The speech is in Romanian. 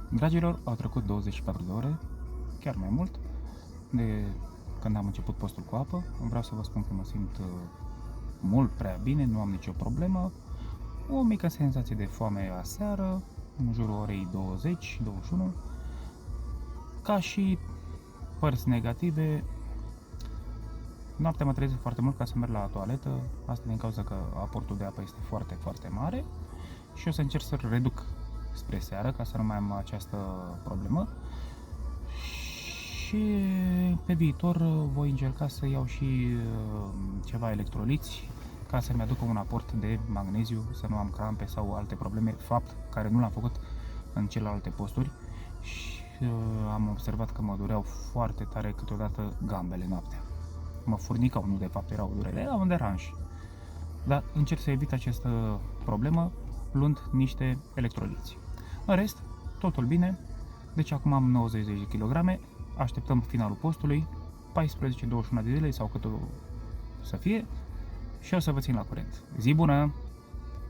Dragilor, au trecut 24 de ore, chiar mai mult, de când am început postul cu apă. Vreau să vă spun că mă simt mult prea bine, nu am nicio problemă. O mică senzație de foame aseară, în jurul orei 20-21. Ca și părți negative, noaptea mă trezesc foarte mult ca să merg la toaletă, asta din cauza că aportul de apă este foarte, foarte mare și o să încerc să reduc spre seară ca să nu mai am această problemă. Și pe viitor voi încerca să iau și ceva electroliți ca să-mi aducă un aport de magneziu, să nu am crampe sau alte probleme, fapt care nu l-am făcut în celelalte posturi și am observat că mă dureau foarte tare câteodată gambele noaptea. Mă furnicau, nu de fapt erau durere, era un deranj. Dar încerc să evit această problemă luând niște electroliți. În rest, totul bine, deci acum am 90 de kg, așteptăm finalul postului, 14-21 de zile sau cât o să fie și o să vă țin la curent. Zi bună!